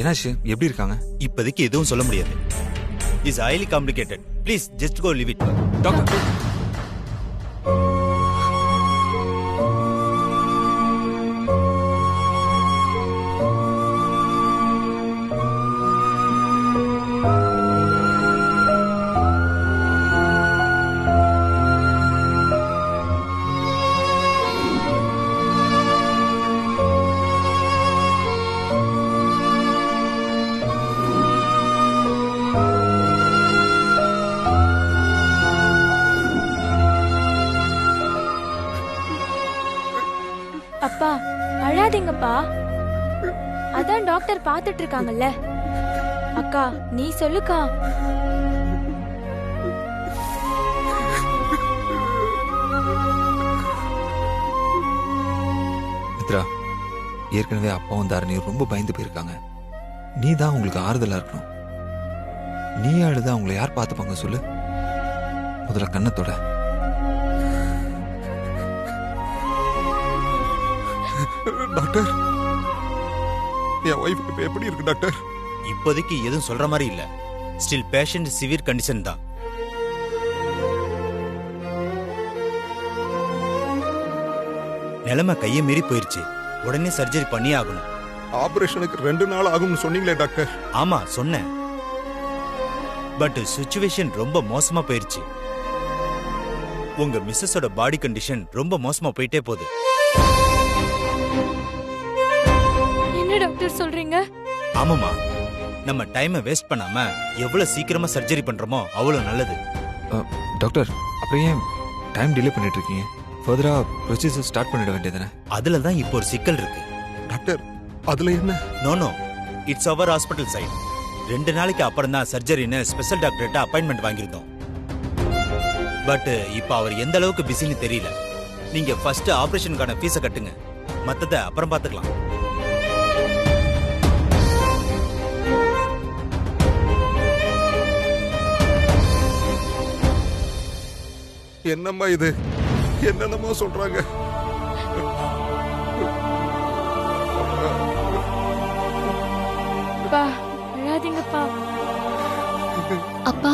என்னாச்சு, எப்படி இருக்காங்க? இப்போதைக்கு எதுவும் சொல்ல முடியாது. Is highly complicated. Please just go leave it. Doctor, அப்பா அழாதீங்கப்பா. அதான் டாக்டர் பாத்துட்டு இருக்காங்கல்ல. அக்கா நீ சொல்லுக்கா. மித்ரா, ஏற்கனவே அப்பாவும் தாரணியும் ரொம்ப பயந்து போயிருக்காங்க. நீ தான் உங்களுக்கு ஆறுதலா இருக்கணும். நீ அழுதா அவங்களை யார் பார்த்துப்பாங்க சொல்லு. முதல்ல கண்ணத்தோட. டாக்டர், என் ஒய்ஃபுக்கு இப்ப எப்படி இருக்கு டாக்டர்? இப்போதைக்கு எதுவும் சொல்ற மாதிரி இல்ல. ஸ்டில் பேஷண்ட் சிவியர் கண்டிஷன் தான். நிலைமை கையை மீறி போயிருச்சு. உடனே சர்ஜரி பண்ணி ஆகணும். ஆபரேஷனுக்கு 2 நாள் ஆகும்னு சொன்னீங்களே டாக்டர். ஆமா சொன்னேன். பட் சிச்சுவேஷன் ரொம்ப மோசமா போயிருச்சு. உங்க மிஸ்ஸஸோட பாடி கண்டிஷன் ரொம்ப மோசமா போயிட்டே போகுது. என்ன டாக்டர் சொல்றீங்க? ஆமாமா, நம்ம டைமை வேஸ்ட் பண்ணாம எவ்வளவு சீக்கிரமா சர்ஜரி பண்றோமோ அவ்வளவு நல்லது. டாக்டர், அப்புறம் ஏன் டைம் டிலே பண்ணிட்டு இருக்கீங்க? ஃபர்தரா ப்ரொசீஜர் ஸ்டார்ட் பண்ணிட வேண்டியதுதானே? அதுல தான் இப்போ ஒரு சிக்கல் இருக்கு. டாக்டர், அதுல என்ன? நோ இட்ஸ் அவர் ஹாஸ்பிட்டல் சைட். 2 நாளைக்கு அப்புறம் தான் சர்ஜரின்னு ஸ்பெஷல் டாக்டர்கிட்ட அப்பாயின்மெண்ட் வாங்கியிருந்தோம். பட் இப்போ அவர் எந்த அளவுக்கு பிஸின்னு தெரியல. நீங்க ஃபர்ஸ்ட் ஆபரேஷனுக்கான ஃபீஸை கட்டுங்க, மத்தத அப்புறம் பார்த்துக்கலாம். என்னம்மா இது? என்னென்னமோ சொல்றாங்க. அப்பா அழாதீங்கப்பா. அப்பா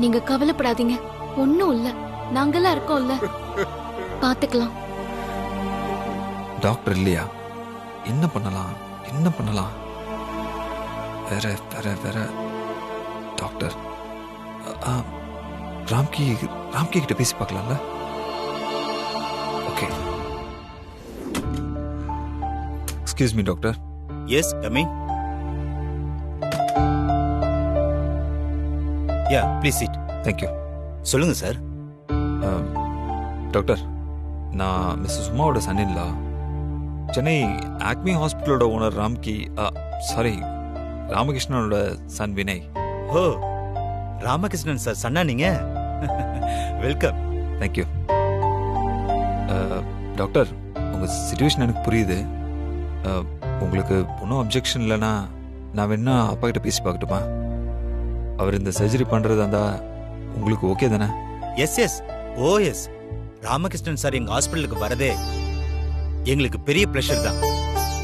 நீங்க கவலைப்படாதீங்க, ஒண்ணும் இல்ல, நாங்கெல்லாம் இருக்கோம்ல, பாத்துக்கலாம். டாக்டர் இல்லையா? என்ன பண்ணலாம், என்ன பண்ணலாம்? வேற வேற வேற டாக்டர் ராம்கி கிட்ட பேசி பார்க்கலாம்ல? Okay. Excuse me doctor. Yes come in. Ya please sit. Thank you. சொல்லுங்க சார். டாக்டர், நான் மிஸ்ஸஸ் உமாவோட சன்னின்லா. சென்னை ஆக்மி ஹாஸ்பிட்டலோட ஓனர் ராமகிருஷ்ணனோட சன் வினய். ஓ, ராமகிருஷ்ணன் சார் சன்னா நீங்க? வெல்கம். தேங்க்யூ. டாக்டர், உங்கள் சிச்சுவேஷன் எனக்கு புரியுது. உங்களுக்கு ஒன்றும் அப்ஜெக்ஷன் இல்லைன்னா நான் வேணா அப்பா கிட்ட பேசி பார்க்கட்டுமா? அவர் இந்த சர்ஜரி பண்ணுறதா இருந்தா உங்களுக்கு ஓகே தானே? S O S. Ramakrishnan sir எங்க ஹாஸ்பிட்டலுக்கு வரதே எங்களுக்கு பெரிய ப்ளஷர் தான்.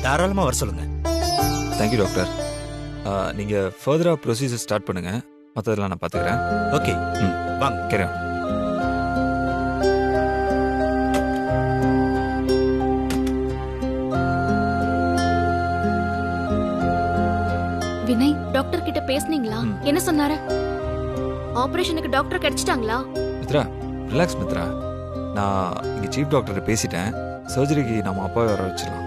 தாராளமாக வர சொல்லுங்க. Thank you doctor. நீங்கள் ஃபர்தராக ப்ரொசீஜர் ஸ்டார்ட் பண்ணுங்கள், மற்றதெல்லாம் நான் பார்த்துக்கிறேன். ஓகே வாங்க. கேரே. வினய், டாக்டர் கிட்ட பேசுனீங்களா? என்ன சொன்னாரு? ஆபரேஷனுக்கு டாக்டர் கிடைச்சிட்டாங்களா? மித்ரா, ரிலாக்ஸ் மித்ரா. நான் இங்கே சீஃப் டாக்டர் பேசிட்டேன். சர்ஜரிக்கு நம்ம அப்பாவை வர வச்சிடலாம்.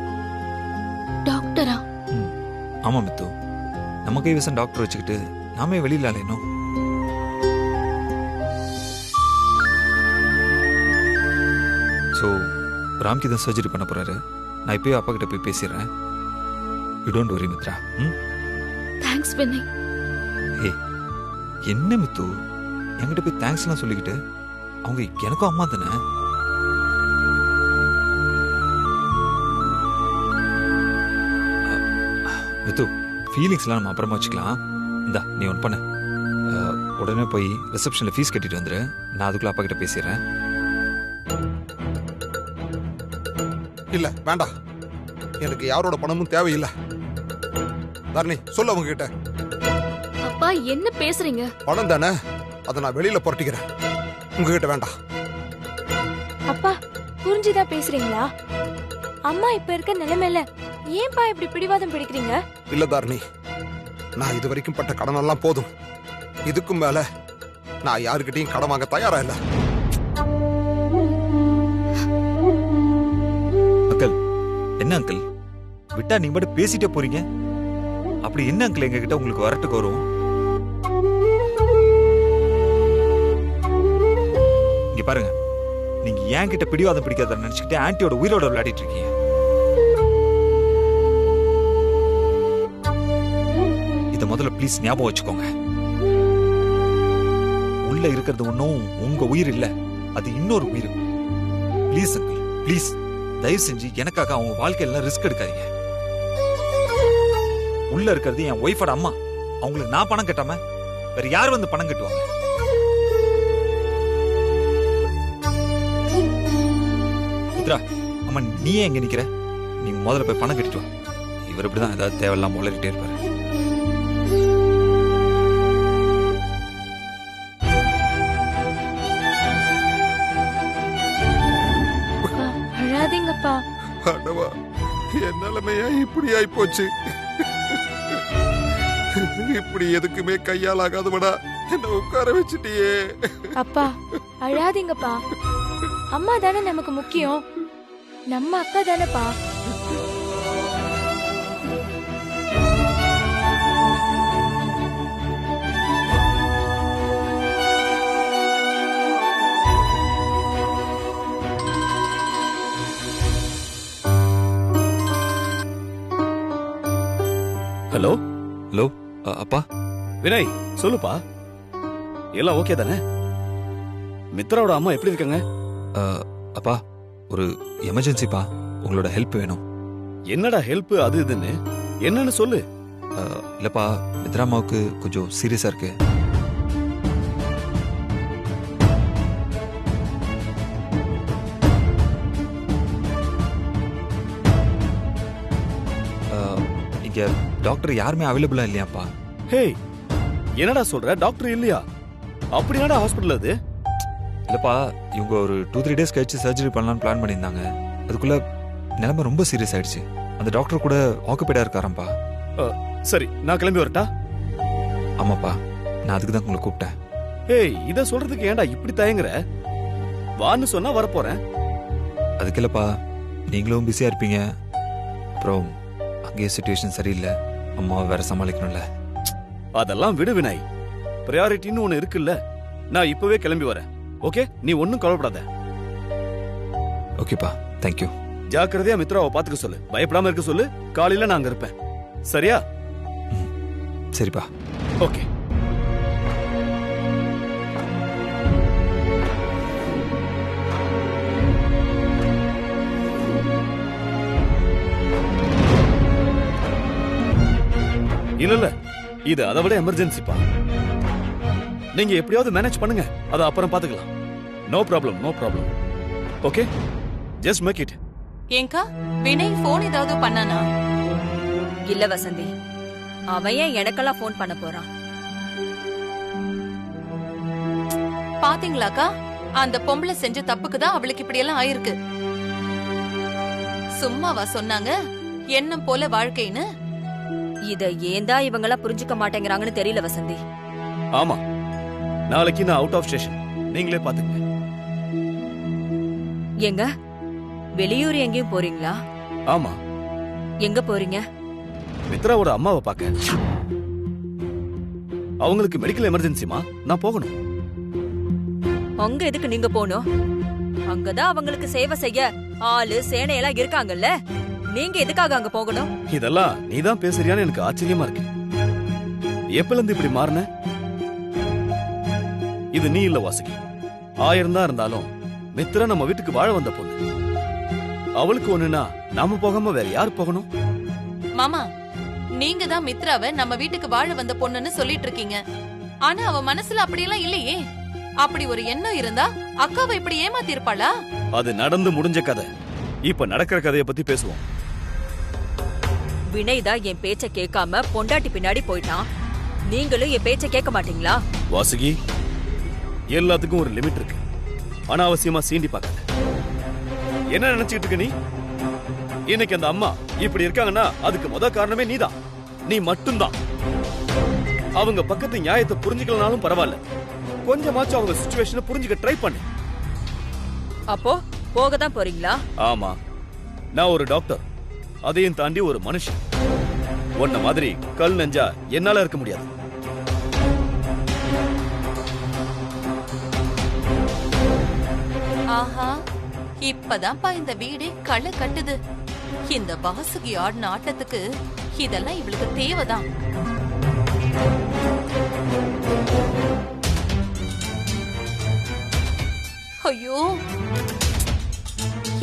டாக்டரா? ஆமாம் மித்து, நம்ம கைவசம் டாக்டர் வச்சுக்கிட்டு நாமே வெளியில அலையணும். ஸோ ராம்கி தான் சர்ஜரி பண்ண போறாரு. நான் இப்போயே அப்பா கிட்ட போய் பேசிடுறேன். You don't worry Mitra. Thanks Vinay. ஏ என்ன மித்து, என்கிட்ட போய் தேங்க்ஸ்லாம் சொல்லிக்கிட்டு? அவங்க எனக்கும் அம்மா தானே. மித்து, ஃபீலிங்ஸ்லாம் நம்ம அப்புறமா வச்சுக்கலாம். இந்தா நீ ஒன்று பண்ணு, உடனே போய் ரிசப்ஷனில் ஃபீஸ் கட்டிட்டு வந்துரு. நான் அதுக்குள்ள அப்பா கிட்ட பேசிடுறேன். இல்ல வேண்டாம், எனக்கு யாரோட பணமும் தேவையில்லை. தரணி சொல்ல அவங்க கிட்ட. அப்பா என்ன பேசுறீங்க? பணம் தானே, அதை நான் வெளியில புரட்டிக்கிறேன், உங்ககிட்ட வேண்டாம். அப்பா புரிஞ்சுதான் பேசுறீங்களா? அம்மா இப்ப இருக்க நிலைமையில ஏன்பா இப்படி பிடிவாதம் பிடிக்கிறீங்க? இல்ல தாரணி, நான் இது வரைக்கும் பட்ட கடன் எல்லாம் போதும். இதுக்கும் மேல நான் யாருக்கிட்டையும் கடன் வாங்க தயாரா இல்ல. அங்கிள், என்ன அங்கிள் விட்டா நீங்க மட்டும் பேசிட்டே போறீங்க? அப்படி என்ன அங்கிள் எங்க கிட்ட உங்களுக்கு வரட்டுக்கு வரும்? இங்க பாருங்க, நீங்க ஏன் கிட்ட பிடிவாதம் பிடிக்காத நினைச்சுக்கிட்டு ஆன்ட்டியோட உயிரோட விளையாடிட்டு இருக்கீங்க. இத முதல்ல ப்ளீஸ் ஞாபகம் வச்சுக்கோங்க. உள்ள இருக்கிறது ஒன்னும் உங்க உயிர் இல்ல, அது இன்னொரு உயிர். ப்ளீஸ் அங்கிள், ப்ளீஸ் தயவு செஞ்சு எனக்காக அவங்க வாழ்க்கையில ரிஸ்க் எடுக்காதீங்க. உள்ள இருக்கிறது என் ஒய்ஃபோட அம்மா. அவங்களுக்கு நான் பணம் கட்டாம வேற யார் வந்து பணம் கட்டுவாங்க? மித்ரா, அம்மா நீ ஏன் எங்க நிக்கிற? நீ முதல்ல போய் பணம் கட்டிட்டு வா. இவர் இப்படிதான் ஏதாவது தேவையில்லாம உளறிட்டே இருப்பாரு. அழாதீங்கப்பா. அடவா, என் நிலைமையா இப்படி ஆயிப்போச்சு. இப்படி எதுக்குமே கையால் ஆகாதவடா என்ன உட்கார வச்சுட்டியே. அப்பா அழாதீங்கப்பா. அம்மா தானே நமக்கு முக்கியம். நம்ம அக்கா தானேப்பா. ஹலோ ஹலோ அப்பா. வினய் சொல்லுப்பா, எல்லாம் ஓகே தானே? மித்ராவோட அம்மா எப்படி இருக்காங்க? அப்பா ஒரு எமர்ஜென்சிப்பா, உங்களோட ஹெல்ப் வேணும். என்னடா ஹெல்ப் அது இதுன்னு என்னன்னு சொல்லு. இல்லப்பா, மித்ரா அம்மாவுக்கு கொஞ்சம் சீரியஸா இருக்கு. இங்க டாக்டர் யாருமே அவைலபிளா இல்லையாப்பா? ஹேய், என்னடா சொல்ற? டாக்டர் இல்லையா? அப்படி என்னடா ஹாஸ்பிடல் அது? இல்லப்பா, இவங்க ஒரு 2-3 டேஸ் கழிச்சு சர்ஜரி பண்ணலாம்னு பிளான் பண்ணியிருந்தாங்க. அதுக்குள்ள நிலைமை ரொம்ப சீரியஸ் ஆயிடுச்சு. அந்த டாக்டர் கூட ஆக்குபைடா இருக்காராம்பா. சரி, நான் கிளம்பி வரட்டா? ஆமாப்பா, நான் அதுக்கு தான் உங்களை கூப்பிட்டேன். ஹேய், இத சொல்றதுக்கு ஏன்டா இப்படி தயங்குற? வான்னு சொன்னா வரப்போறேன். அதுக்கு இல்லப்பா, நீங்களும் பிஸியா இருப்பீங்க. அப்புறம் அங்கேயே சிச்சுவேஷன் சரியில்லை, அம்மாவை வேற சமாளிக்கணும்ல. அதெல்லாம் விடு வினாய், பிரையாரிட்டின்னு ஒண்ணு இருக்குல்ல. நான் இப்பவே கிளம்பி வரேன். ஓகே, நீ ஒன்னும் கவலைப்படாத. ஓகேப்பா, தேங்க்யூ. ஜாக்கிரதையா மித்ராவை பாத்துக்க சொல்லு, பயப்படாம இருக்க சொல்லு. காலையில நான் அங்க இருப்பேன், சரியா? சரிப்பா. ஓகே. இல்ல, இது அதை விட எமர்ஜென்சிப்பா. நீங்க எப்படியாவது மேனேஜ் பண்ணுங்க, அத அப்புறம் பாத்துக்கலாம். No problem, no problem. Okay, just make it. ஏங்கா, வினய் போன் ஏதாவது பண்ணானா? இல்ல வசந்தி, அவன் ஏன் எனக்கெல்லாம் போன் பண்ண போறான்? பாத்தீங்களாக்கா, அந்த பொம்பளை செஞ்ச தப்புக்கு தான் அவளுக்கு இப்படி எல்லாம் ஆயிருக்கு. சும்மாவா சொன்னாங்க எண்ணம் போல வாழ்க்கைன்னு? இத ஏன் தான் இவங்கெல்லாம் புரிஞ்சுக்க மாட்டேங்கிறாங்கன்னு தெரியல வசந்தி. ஆமா, நாளைக்கு நான் அவுட் ஆஃப் ஸ்டேஷன், நீங்களே பாத்துங்க. எங்க வெளியூர் எங்கேயும் போறீங்களா? ஆமா. எங்க போறீங்க? மித்ராவோட அம்மாவை பார்க்க. அவங்களுக்கு மெடிக்கல் எமர்ஜென்சிமா, நான் போகணும். அங்க எதுக்கு நீங்க போகணும்? அங்கதான் அவங்களுக்கு சேவை செய்ய ஆளு சேனையெல்லாம் இருக்காங்கல்ல. நீங்க எதுக்காக அங்க போகணும்? இதெல்லாம் நீதான் பேசுறியான்னு எனக்கு ஆச்சரியமா இருக்கு. எப்பல இருந்து இப்படி மாறின? இது நீ இல்ல வாசுகி. 1000 தான் இருந்தாலும் மித்ரா நம்ம வீட்டுக்கு வாழ வந்த பொண்ணு. அவளுக்கு ஒண்ணுனா நாம போகாம வேற யார் போகணும்? மாமா, நீங்க தான் மித்ராவை நம்ம வீட்டுக்கு வாழ வந்த பொண்ணுன்னு சொல்லிட்டு இருக்கீங்க. ஆனா அவ மனசுல அப்படியெல்லாம் இல்லையே. அப்படி ஒரு எண்ணம் இருந்தா அக்காவை இப்படி ஏமாத்தி இருப்பாளா? அது நடந்து முடிஞ்ச கதை. இப்ப நடக்கிற கதையை பத்தி பேசுவோம். வினய் தான் என் பேச்ச கேட்காம பொண்டாட்டி பின்னாடி போயிட்டான். நீங்களும் என் பேச்ச கேட்க மாட்டீங்களா? வாசுகி, எல்லாத்துக்கும் ஒரு லிமிட் இருக்கு. அனாவசியமா சீண்டி பார்க்காத. என்ன நினைச்சிட்டு இருக்க நீ? இன்னைக்கு அந்த அம்மா இப்படி இருக்காங்கன்னா அதுக்கு முத காரணமே நீதான். நீ மட்டும்தான். அவங்க பக்கத்து நியாயத்தை புரிஞ்சுக்கலனாலும் பரவாயில்ல, கொஞ்சமாச்சும் அவங்க சிச்சுவேஷனை புரிஞ்சுக்க ட்ரை பண்ணு. அப்போ போக தான் போறீங்களா? ஆமா, நான் ஒரு டாக்டர், அதையும் தாண்டி ஒரு மனுஷன். உன்ன மாதிரி கல் நெஞ்சா என்னால இருக்க முடியாது. ஆஹா, இப்பதான்ப்பா இந்த வீடே களை கட்டுது. இந்த வாசுகி ஆடின ஆட்டத்துக்கு இதெல்லாம் இவளுக்கு தேவைதான். ஐயோ,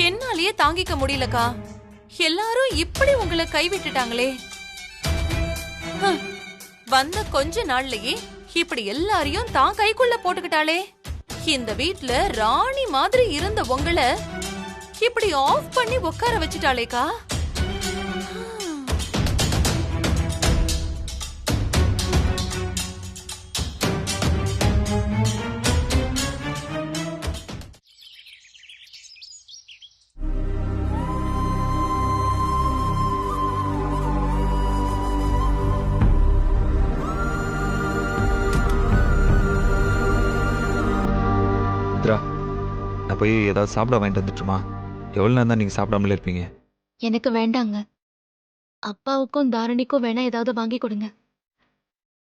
என்னாலேயே தாங்கிக்க முடியலக்கா. எல்லாரும் இப்படி உங்களை கைவிட்டுட்டாங்களே. வந்த கொஞ்ச நாள்லயே இப்படி எல்லாரையும் தான் கைக்குள்ள போட்டுக்கிட்டாளே. இந்த வீட்ல ராணி மாதிரி இருந்த உங்களை இப்படி ஆஃப் பண்ணி உட்கார வச்சுட்டாளேக்கா. மித்ரா, நான் போய் ஏதாவது சாப்பிட வாங்கிட்டு வந்துட்டுமா? எவ்வளோ நேரம் தான் நீங்கள் சாப்பிடாமலே இருப்பீங்க? எனக்கு வேண்டாங்க. அப்பாவுக்கும் தாரணிக்கும் வேணா ஏதாவது வாங்கி கொடுங்க.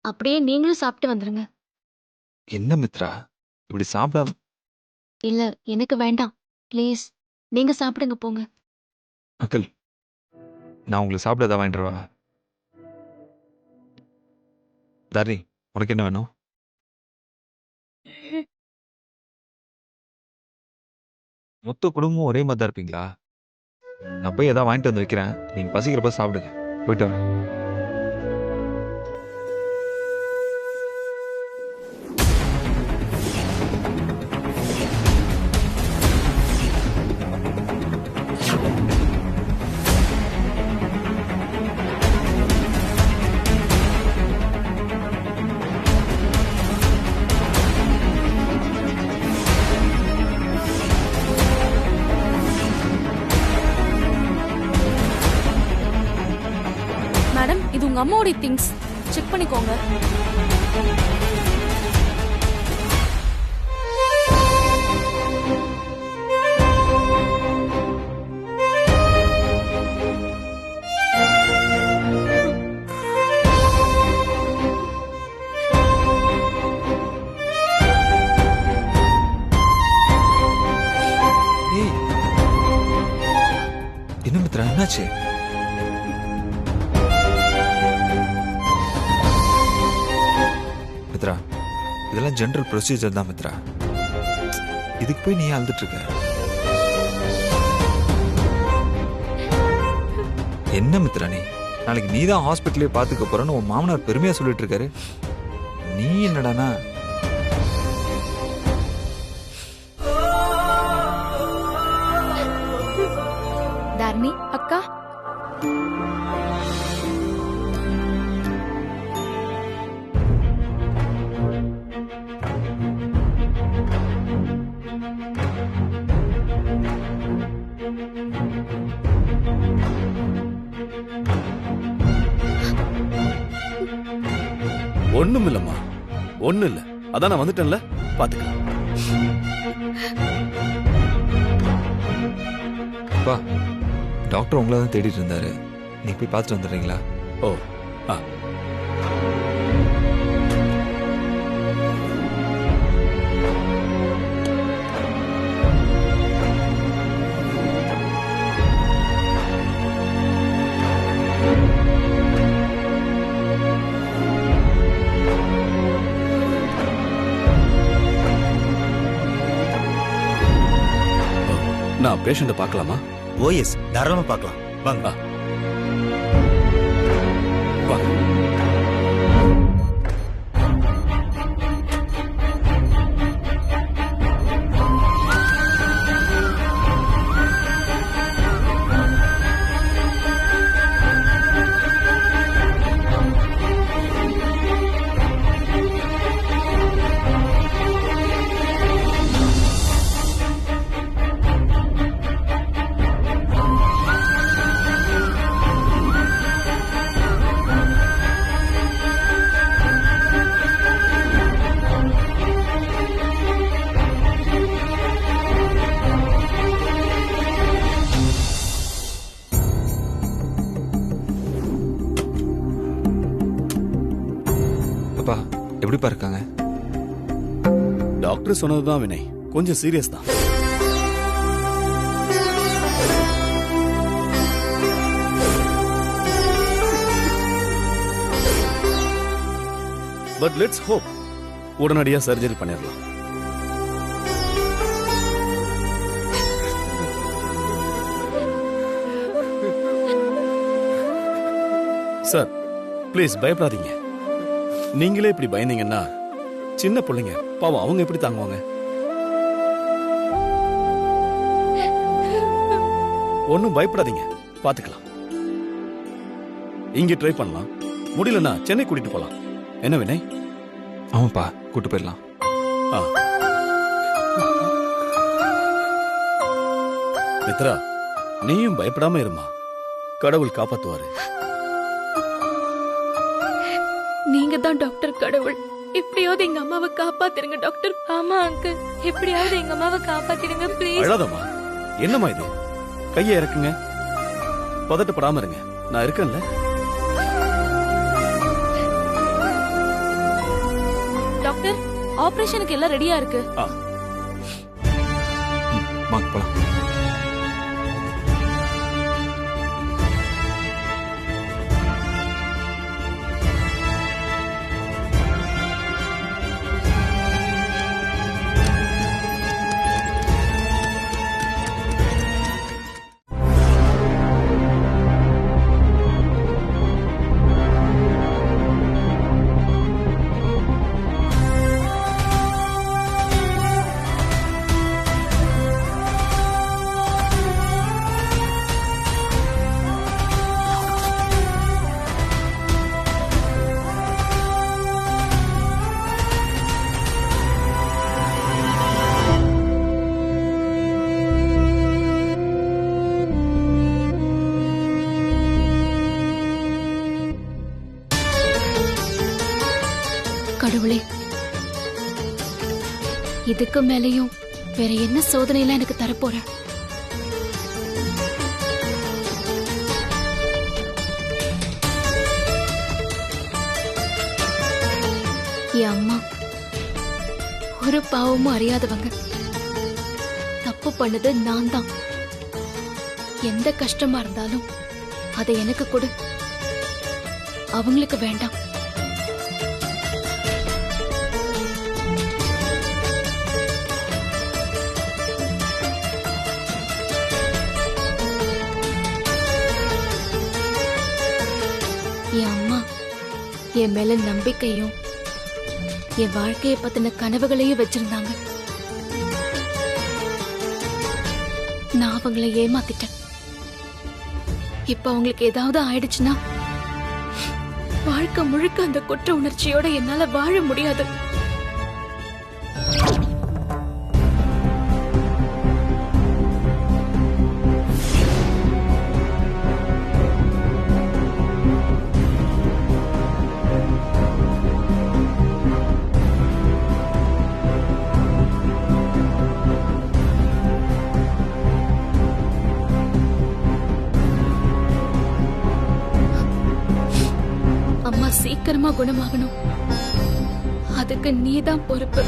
அப்படியே நீங்களும் சாப்பிட்டு வந்துருங்க. என்ன மித்ரா இப்படி சாப்பிடாம? இல்ல, எனக்கு வேண்டாம். ப்ளீஸ், நீங்க சாப்பிடுங்க போங்க. அங்கிள், நான் உங்களுக்கு சாப்பிட ஏதாவது வாங்கிட்டு வரவா? தாரணி, உனக்கு என்ன வேணும்? மொத்த குடும்பம் ஒரே மாதிரி தான் இருப்பீங்களா? நான் போய் ஏதாவது வாங்கிட்டு வந்து வைக்கிறேன், நீங்க பசிக்கிறப்ப சாப்பிடுங்க. போயிட்டு வரேன். மேடம், இது உங்க அம்மாவோட திங்ஸ். செக் பண்ணிக்கோங்க. ஏய், என்ன மித்ரா, என்னாச்சு? மித்ரா, இதெல்லாம் ஜெனரல் ப்ரொசீஜர் தான் மித்ரா. இதுக்கு போய் நீ அழுதுட்டு இருக்க? என்ன மித்ரா நீ? நாளைக்கு நீ தான் ஹாஸ்பிட்டலே பார்த்துக்க போறன்னு உன் மாமனார் பெருமையா சொல்லிட்டு இருக்காரு. நீ என்னடானா? தாரணி அக்கா, ஒண்ணும் இல்லம்மா, ஒண்ணும் இல்ல. அதான் நான் வந்துட்டேன்ல, பாத்துக்கலாம். அப்பா, டாக்டர் உங்களை தான் தேடிட்டு இருந்தாரு. நீ போய் பார்த்துட்டு வந்துடுறீங்களா? ஓ, ஆ. நான் பேஷண்ட பார்க்கலாமா? ஓஎஸ், தாராளமா பார்க்கலாம். வாங்க. வா. எப்படிப்பா இருக்காங்க? டாக்டர் சொன்னதுதான் வினய், கொஞ்சம் சீரியஸ் தான். பட் லெட்ஸ் ஹோப் உடனடியா சர்ஜரி பண்ணிடலாம். சார் ப்ளீஸ் பயப்படாதீங்க. நீங்களே இப்படி பயந்தீங்கன்னா சின்ன பிள்ளைங்க பாவம் அவங்க எப்படி தாங்குவாங்க? ஒன்னும் பயப்படாதீங்க, பாத்துக்கலாம். இங்க ட்ரை பண்ணலாம், முடியலன்னா சென்னை கூட்டிட்டு போலாம். என்ன வினய்? ஆமாப்பா, கூட்டு போயிடலாம். ஆ. மித்ரா, நீயும் பயப்படாம இருமா, கடவுள் காப்பாத்துவாரு. நீங்க தான் டாக்டர் கடவுள். எப்படியாவது எங்க அம்மாவை காப்பாத்திருங்க டாக்டர். ஆமா அங்கிள், எப்படியாவது எங்க அம்மாவை காப்பாத்திருங்க ப்ளீஸ். அழாதம்மா, என்னம்மா இது? கையை இறக்குங்க, பதட்டப்படாம இருங்க, நான் இருக்கேன்ல. டாக்டர், ஆபரேஷனுக்கு எல்லாம் ரெடியா இருக்கு. வாங்க போலாம். கடவுளே, இதுக்கு மேலேயும் வேற என்ன சோதனையெல்லாம் எனக்கு தரப்போற? என் அம்மா ஒரு பாவமும் அறியாதவங்க. தப்பு பண்ணது நான் தான். எந்த கஷ்டமா இருந்தாலும் அதை எனக்கு கொடு, அவங்களுக்கு வேண்டாம். என் அம்மா என் மேல நம்பிக்கையும் என் வாழ்க்கையை பத்தின கனவுகளையும் வச்சிருந்தாங்க. நான் அவங்களை ஏமாத்திட்டேன். இப்ப அவங்களுக்கு ஏதாவது ஆயிடுச்சுன்னா வாழ்க்கை முழுக்க அந்த குற்ற உணர்ச்சியோட என்னால வாழ முடியாது. அம்மா சீக்கிரமா குணமாகணும். அதுக்கு நீதான் பொறுப்பு.